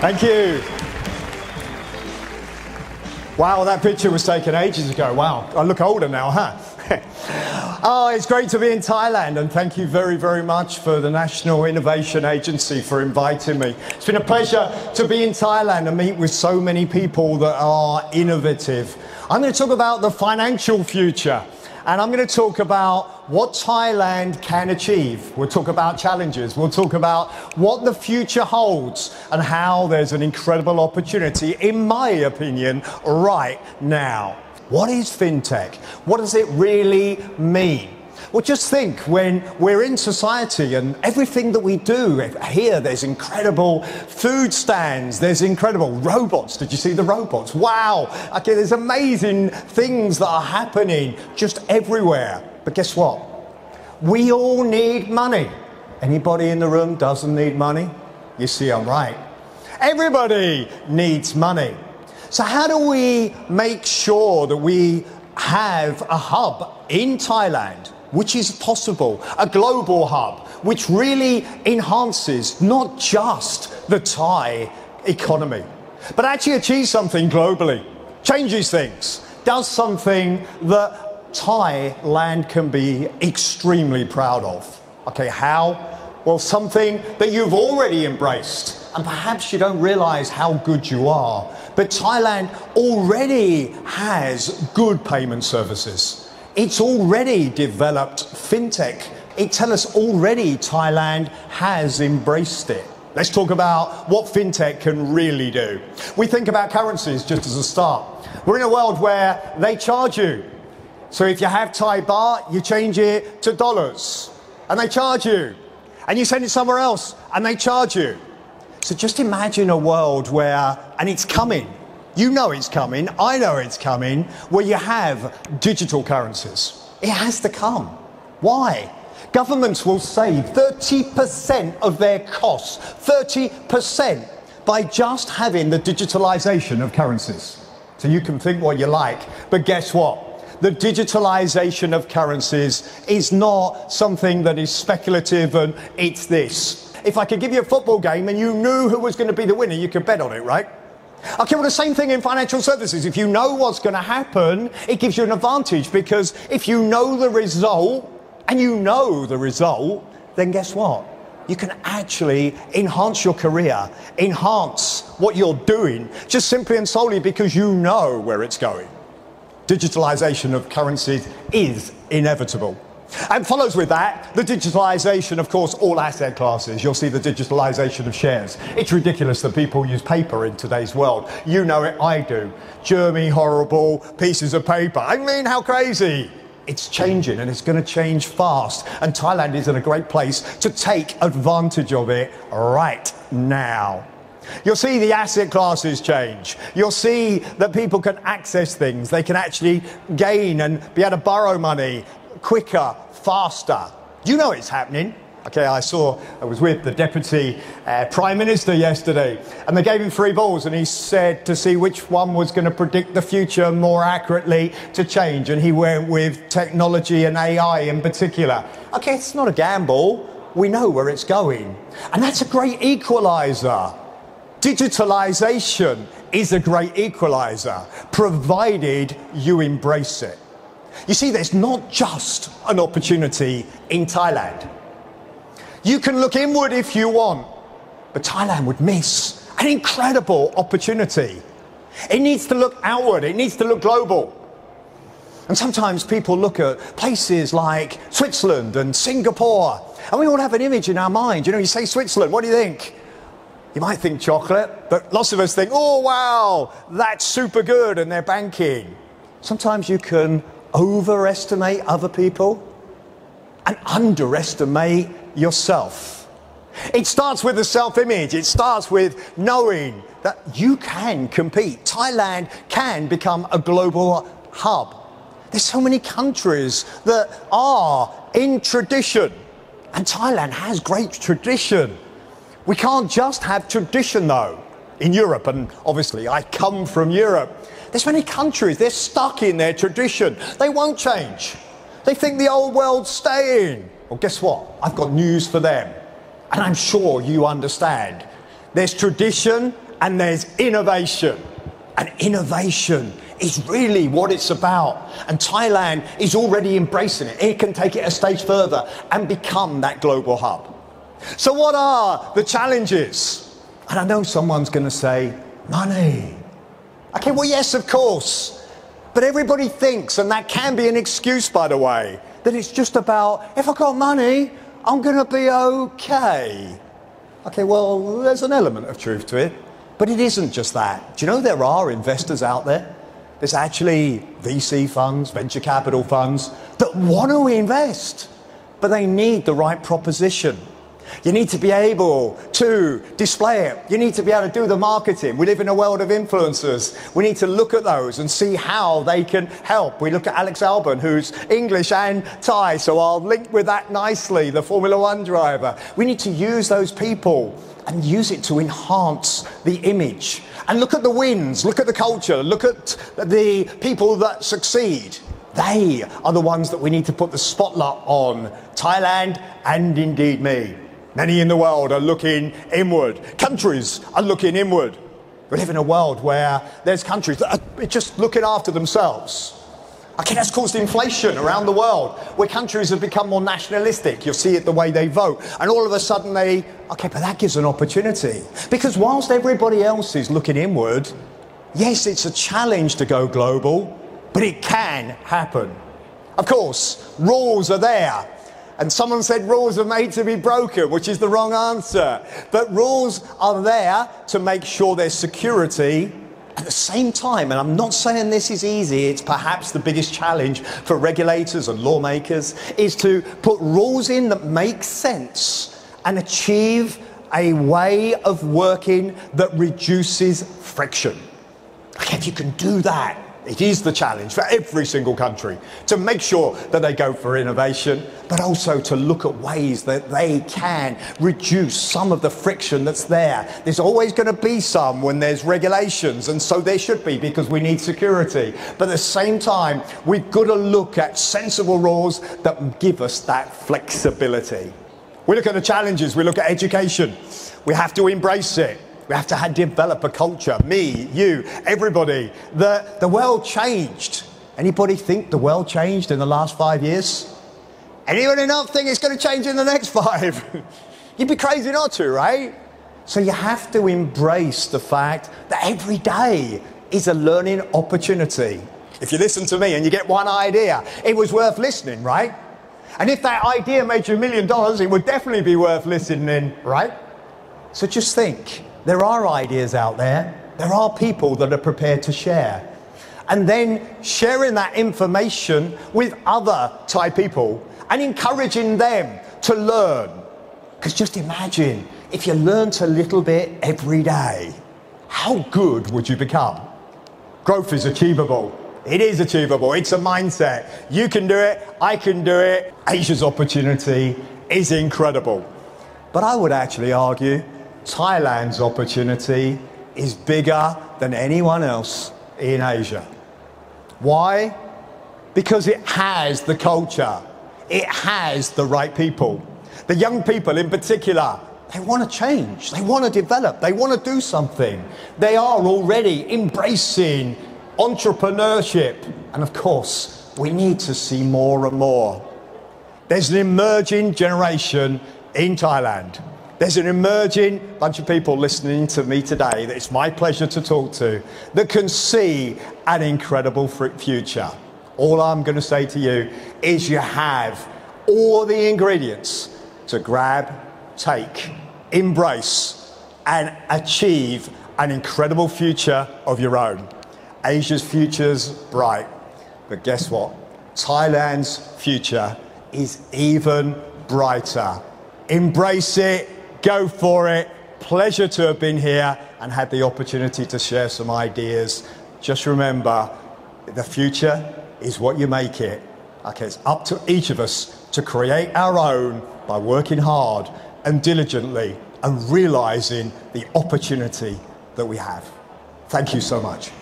Thank you. Wow, that picture was taken ages ago. Wow, I look older now, huh? Oh, it's great to be in Thailand, and thank you very, very much for the National Innovation Agency for inviting me. It's been a pleasure to be in Thailand and meet with so many people that are innovative. I'm going to talk about the financial future, and I'm going to talk about what Thailand can achieve. We'll talk about challenges. We'll talk about what the future holds and how there's an incredible opportunity, in my opinion, right now. What is fintech? What does it really mean? Well, just think, when we're in society and everything that we do, here there's incredible food stands, there's incredible robots. Did you see the robots? Wow. Okay, there's amazing things that are happening just everywhere. But guess what? We all need money. Anybody in the room doesn't need money? You see, I'm right. Everybody needs money. So how do we make sure that we have a hub in Thailand, which is possible, a global hub, which really enhances not just the Thai economy, but actually achieves something globally, changes things, does something that Thailand can be extremely proud of? Okay, how? Well, something that you've already embraced, and perhaps you don't realize how good you are, but Thailand already has good payment services. It's already developed fintech. It tells us already Thailand has embraced it. Let's talk about what fintech can really do. We think about currencies just as a start. We're in a world where they charge you. So if you have Thai baht, you change it to dollars, and they charge you. And you send it somewhere else, and they charge you. So just imagine a world where, and it's coming, you know it's coming, I know it's coming, where you have digital currencies. It has to come. Why? Governments will save 30% of their costs, 30%, by just having the digitalization of currencies. So you can think what you like, but guess what? The digitalization of currencies is not something that is speculative and it's this. If I could give you a football game and you knew who was going to be the winner, you could bet on it, right? Okay, well, the same thing in financial services. If you know what's going to happen, it gives you an advantage, because if you know the result, and you know the result, then guess what? You can actually enhance your career, enhance what you're doing, just simply and solely because you know where it's going. Digitalization of currencies is inevitable. And follows with that, the digitalization, of course, all asset classes. You'll see the digitalization of shares. It's ridiculous that people use paper in today's world. You know it, I do. Germy, horrible pieces of paper. I mean, how crazy? It's changing, and it's going to change fast. And Thailand is in a great place to take advantage of it right now. You'll see the asset classes change. You'll see that people can access things. They can actually gain and be able to borrow money quicker, faster. You know it's happening. Okay, I was with the Deputy Prime Minister yesterday, and they gave him 3 balls, and he said to see which one was going to predict the future more accurately to change, and he went with technology and AI in particular. Okay, it's not a gamble. We know where it's going. And that's a great equalizer. Digitalization is a great equalizer, provided you embrace it. You see, there's not just an opportunity in Thailand. You can look inward if you want, but Thailand would miss an incredible opportunity. It needs to look outward. It needs to look global. And sometimes people look at places like Switzerland and Singapore, and we all have an image in our mind. You know, you say Switzerland, what do you think? You might think chocolate, but lots of us think, oh, wow, that's super good, and they're banking. Sometimes you can overestimate other people and underestimate yourself. It starts with the self-image. It starts with knowing that you can compete. Thailand can become a global hub. There's so many countries that are in tradition, and Thailand has great tradition. We can't just have tradition, though, in Europe, and obviously I come from Europe. There's many countries, they're stuck in their tradition. They won't change. They think the old world's staying. Well, guess what? I've got news for them. And I'm sure you understand. There's tradition and there's innovation. And innovation is really what it's about. And Thailand is already embracing it. It can take it a stage further and become that global hub. So what are the challenges? And I know someone's going to say, money. Okay, well, yes, of course. But everybody thinks, and that can be an excuse, by the way, that it's just about, if I got money, I'm going to be okay. Okay, well, there's an element of truth to it. But it isn't just that. Do you know there are investors out there? There's actually VC funds, venture capital funds, that want to invest, but they need the right proposition. You need to be able to display it. You need to be able to do the marketing. We live in a world of influencers. We need to look at those and see how they can help. We look at Alex Albon, who's English and Thai, so I'll link with that nicely, the Formula One driver. We need to use those people and use it to enhance the image. And look at the wins, look at the culture, look at the people that succeed. They are the ones that we need to put the spotlight on. Thailand and indeed me. Many in the world are looking inward. Countries are looking inward. We live in a world where there's countries that are just looking after themselves. Okay, that's caused inflation around the world, where countries have become more nationalistic. You'll see it the way they vote. And all of a sudden okay, but that gives an opportunity. Because whilst everybody else is looking inward, yes, it's a challenge to go global, but it can happen. Of course, rules are there. And someone said rules are made to be broken, which is the wrong answer. But rules are there to make sure there's security. At the same time, and I'm not saying this is easy, it's perhaps the biggest challenge for regulators and lawmakers, is to put rules in that make sense and achieve a way of working that reduces friction. Okay, if you can do that, it is the challenge for every single country to make sure that they go for innovation, but also to look at ways that they can reduce some of the friction that's there. There's always going to be some when there's regulations, and so there should be, because we need security. But at the same time, we've got to look at sensible rules that give us that flexibility. We look at the challenges, we look at education. We have to embrace it. We have to develop a culture, me, you, everybody. The world changed. Anybody think the world changed in the last 5 years? Anybody not think it's going to change in the next 5? You'd be crazy not to, right? So you have to embrace the fact that every day is a learning opportunity. If you listen to me and you get one idea, it was worth listening, right? And if that idea made you $1 million, it would definitely be worth listening, right? So just think. There are ideas out there. There are people that are prepared to share. And then sharing that information with other Thai people and encouraging them to learn. Because just imagine, if you learnt a little bit every day, how good would you become? Growth is achievable. It is achievable. It's a mindset. You can do it. I can do it. Asia's opportunity is incredible. But I would actually argue Thailand's opportunity is bigger than anyone else in Asia. Why? Because it has the culture. It has the right people. The young people in particular, they want to change. They want to develop. They want to do something. They are already embracing entrepreneurship. And of course, we need to see more and more. There's an emerging generation in Thailand. There's an emerging bunch of people listening to me today that it's my pleasure to talk to that can see an incredible future. All I'm going to say to you is you have all the ingredients to grab, take, embrace, and achieve an incredible future of your own. Asia's future's bright, but guess what? Thailand's future is even brighter. Embrace it. Go for it. Pleasure to have been here and had the opportunity to share some ideas. Just remember, the future is what you make it. Okay, it's up to each of us to create our own by working hard and diligently and realizing the opportunity that we have. Thank you so much.